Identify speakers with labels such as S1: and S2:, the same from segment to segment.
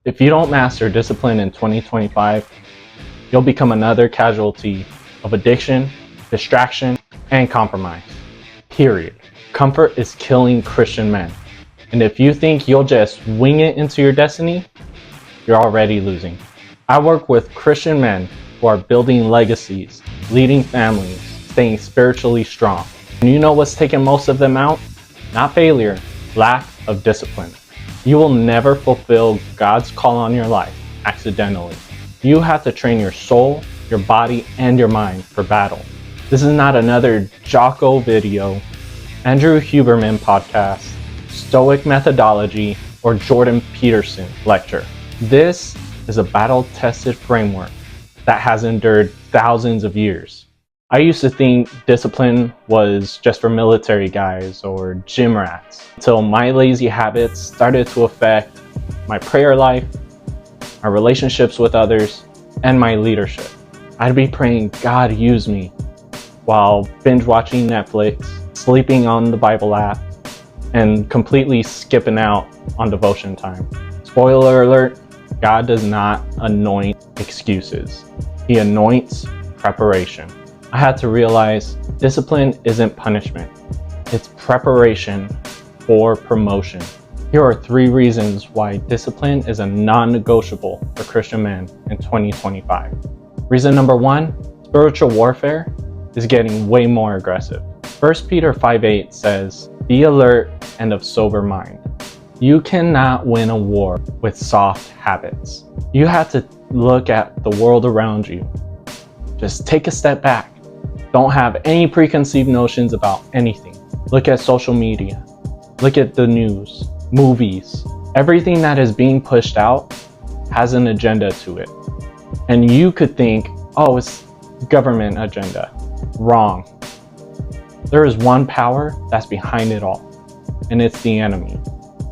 S1: If you don't master discipline in 2025, you'll become another casualty of addiction, distraction, and compromise. Period. Comfort is killing Christian men. And if you think you'll just wing it into your destiny, you're already losing. I work with Christian men who are building legacies, leading families, staying spiritually strong. And you know what's taken most of them out? Not failure, lack of discipline. You will never fulfill God's call on your life accidentally. You have to train your soul, your body, and your mind for battle. This is not another Jocko video, Andrew Huberman podcast, Stoic methodology, or Jordan Peterson lecture. This is a battle-tested framework that has endured thousands of years. I used to think discipline was just for military guys or gym rats until my lazy habits started to affect my prayer life, my relationships with others, and my leadership. I'd be praying God use me while binge watching Netflix, sleeping on the Bible app, and completely skipping out on devotion time. Spoiler alert, God does not anoint excuses. He anoints preparation. I had to realize discipline isn't punishment. It's preparation for promotion. Here are 3 reasons why discipline is a non-negotiable for Christian men in 2025. Reason number 1, spiritual warfare is getting way more aggressive. 1 Peter 5:8 says, "Be alert and of sober mind." You cannot win a war with soft habits. You have to look at the world around you. Just take a step back. Don't have any preconceived notions about anything. Look at social media. Look at the news, movies. Everything that is being pushed out has an agenda to it. And you could think, oh, it's government agenda. Wrong. There is one power that's behind it all, and it's the enemy.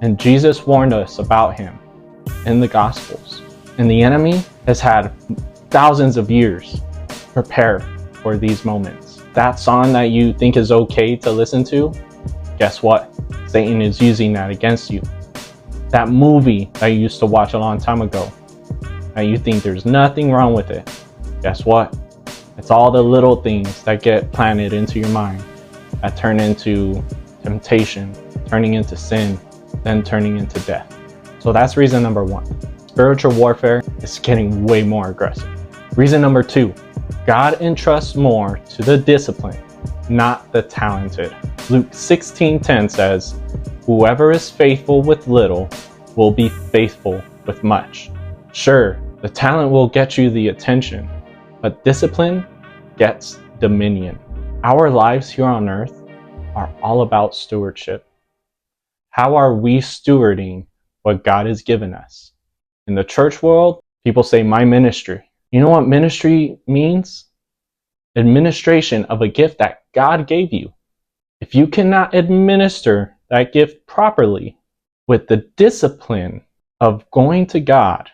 S1: And Jesus warned us about him in the Gospels. And the enemy has had thousands of years prepare for these moments. That song that you think is okay to listen to, guess what? Satan is using that against you. That movie that you used to watch a long time ago, that you think there's nothing wrong with it, guess what? It's all the little things that get planted into your mind that turn into temptation, turning into sin, then turning into death. So that's reason number 1. Spiritual warfare is getting way more aggressive. Reason number 2, God entrusts more to the disciplined, not the talented. Luke 16:10 says, "Whoever is faithful with little will be faithful with much." Sure, the talent will get you the attention, but discipline gets dominion. Our lives here on earth are all about stewardship. How are we stewarding what God has given us? In the church world, people say, my ministry. You know what ministry means? Administration of a gift that God gave you. If you cannot administer that gift properly with the discipline of going to God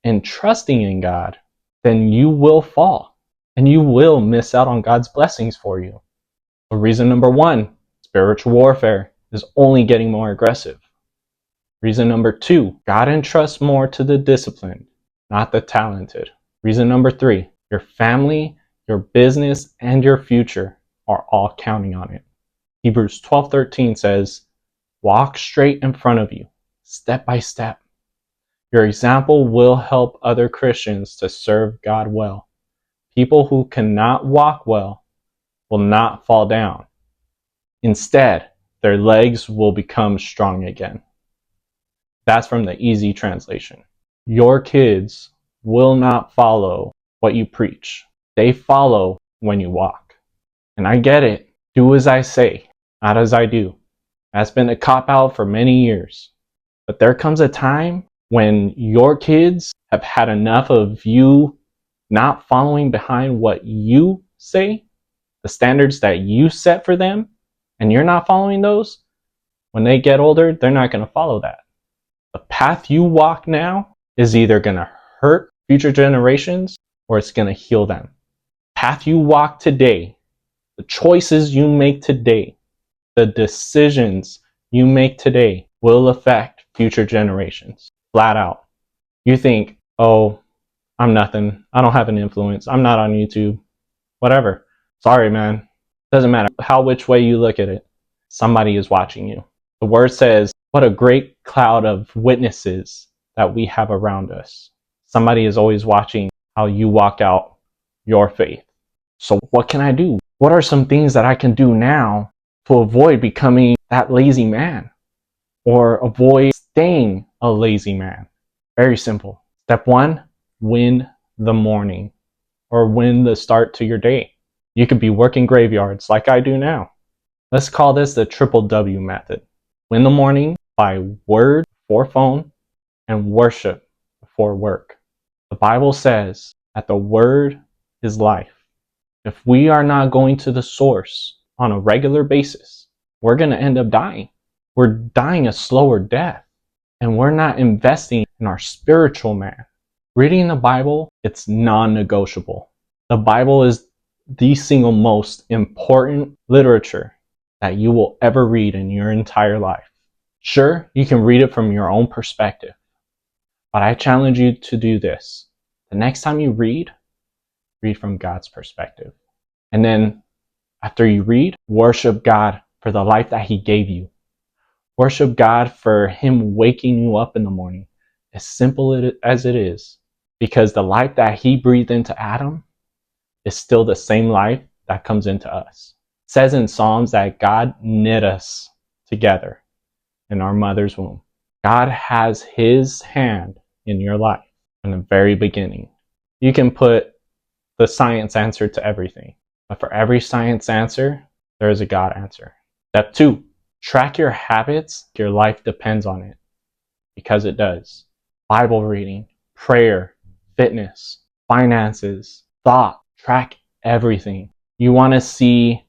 S1: and trusting in God, then you will fall and you will miss out on God's blessings for you. So reason number 1, spiritual warfare is only getting more aggressive. Reason number 2, God entrusts more to the disciplined, not the talented. Reason number 3, your family, your business, and your future are all counting on it. Hebrews 12:13 says, "Walk straight in front of you, step by step." Your example will help other Christians to serve God well. People who cannot walk well will not fall down. Instead, their legs will become strong again. That's from the easy translation. Your kids will not follow what you preach. They follow when you walk. And I get it. Do as I say, not as I do. That's been a cop-out for many years. But there comes a time when your kids have had enough of you not following behind what you say, the standards that you set for them, and you're not following those. When they get older, they're not going to follow that. The path you walk now is either going to hurt future generations or it's going to heal them. Path you walk today, the choices you make today, the decisions you make today will affect future generations, flat out. You think, oh, I'm nothing. I don't have an influence. I'm not on YouTube. Whatever. Sorry, man. Doesn't matter how which way you look at it. Somebody is watching you. The word says, what a great cloud of witnesses that we have around us. Somebody is always watching how you walk out your faith. So what can I do? What are some things that I can do now to avoid becoming that lazy man or avoid staying a lazy man? Very simple. Step one, win the morning or win the start to your day. You could be working graveyards like I do now. Let's call this the triple W method. Win the morning by word before phone and worship before work. The Bible says that the word is life. If we are not going to the source on a regular basis, we're going to end up dying. We're dying a slower death, and we're not investing in our spiritual man. Reading the Bible, it's non-negotiable. The Bible is the single most important literature that you will ever read in your entire life. Sure, you can read it from your own perspective, but I challenge you to do this. The next time you read from God's perspective. And then after you read, worship God for the life that He gave you. Worship God for Him waking you up in the morning, as simple as it is, because the life that He breathed into Adam is still the same life that comes into us. It says in Psalms that God knit us together in our mother's womb. God has His hand in your life from the very beginning. You can put the science answer to everything, but for every science answer, there is a God answer. Step 2, track your habits. Your life depends on it, because it does. Bible reading, prayer, fitness, finances, thought, track everything. You want to see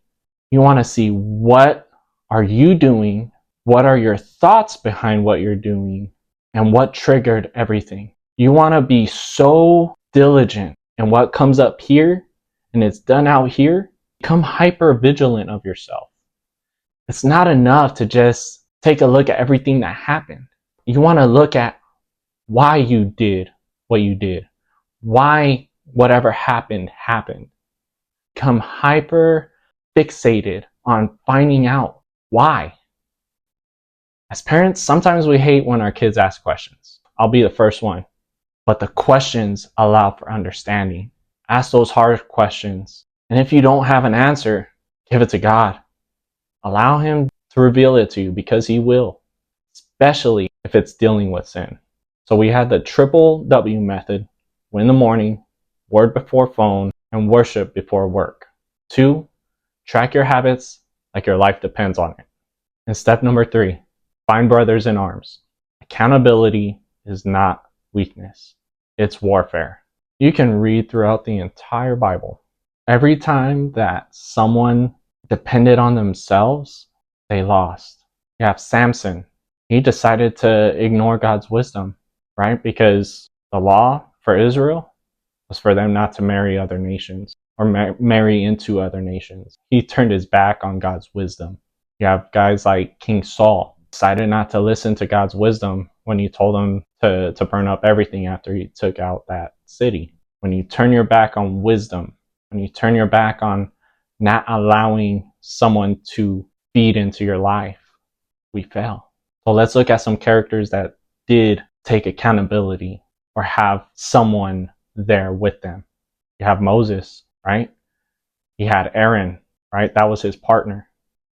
S1: what are you doing, what are your thoughts behind what you're doing, and what triggered everything. You want to be so diligent in what comes up here and it's done out here. Become hyper vigilant of yourself. It's not enough to just take a look at everything that happened. You want to look at why you did what you did, why whatever happened. Become hyper fixated on finding out why. As parents, sometimes we hate when our kids ask questions. I'll be the first one. But the questions allow for understanding. Ask those hard questions. And if you don't have an answer, give it to God. Allow Him to reveal it to you, because He will, especially if it's dealing with sin. So we had the triple W method: win the morning, word before phone, and worship before work. 2, track your habits like your life depends on it. And step number 3, find brothers in arms. Accountability is not weakness. It's warfare. You can read throughout the entire Bible. Every time that someone depended on themselves, they lost. You have Samson. He decided to ignore God's wisdom, right? Because the law for Israel was for them not to marry other nations or marry into other nations. He turned his back on God's wisdom. You have guys like King Saul, decided not to listen to God's wisdom when He told him to burn up everything after He took out that city. When you turn your back on wisdom, when you turn your back on not allowing someone to feed into your life, we fail. So let's look at some characters that did take accountability or have someone there with them. You have Moses, right? He had Aaron, right? That was his partner.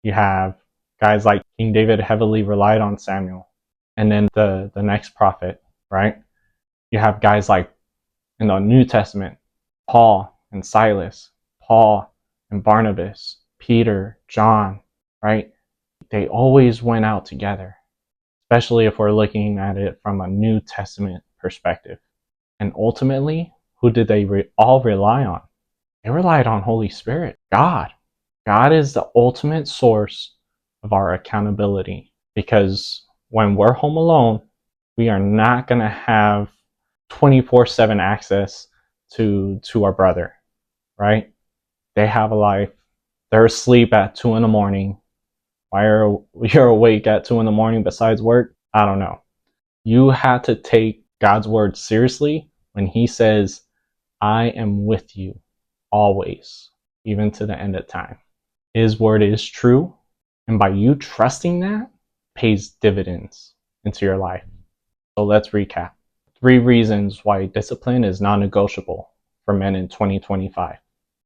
S1: You have guys like King David heavily relied on Samuel. And then the next prophet, right? You have guys like in the New Testament, Paul and Silas, Paul and Barnabas, Peter, John, right? They always went out together, especially if we're looking at it from a New Testament perspective. And ultimately, who did they all rely on? They relied on Holy Spirit, God. God is the ultimate source of our accountability, because when we're home alone, we are not going to have 24/7 access to our brother, right? They have a life. They're asleep at 2 in the morning. Why are you awake at 2 in the morning besides work? I don't know. You have to take God's word seriously when he says, I am with you always, even to the end of time. His word is true, and by you trusting that, pays dividends into your life. So let's recap. 3 reasons why discipline is non-negotiable for men in 2025.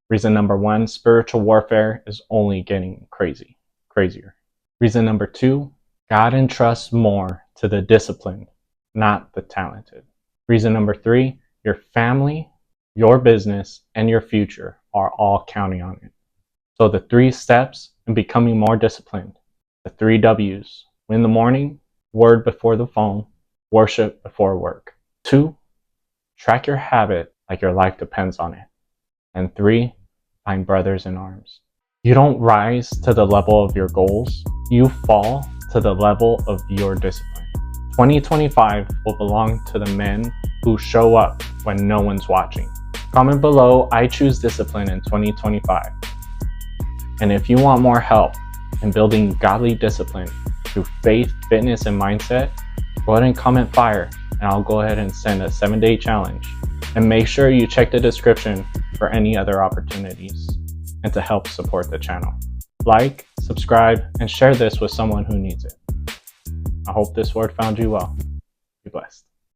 S1: Reason number 1, spiritual warfare is only getting crazier. Reason number 2, God entrusts more to the disciplined, not the talented. Reason number 3, your family, your business, and your future are all counting on it. So the 3 steps in becoming more disciplined, the 3 W's: win the morning, word before the phone, worship before work. 2, track your habit like your life depends on it. And 3, find brothers in arms. You don't rise to the level of your goals, you fall to the level of your discipline. 2025 will belong to the men who show up when no one's watching. Comment below, I choose discipline in 2025. And if you want more help in building godly discipline through faith, fitness, and mindset, go ahead and comment fire, and I'll go ahead and send a 7-day challenge. And make sure you check the description for any other opportunities and to help support the channel. Like, subscribe, and share this with someone who needs it. I hope this word found you well. Be blessed.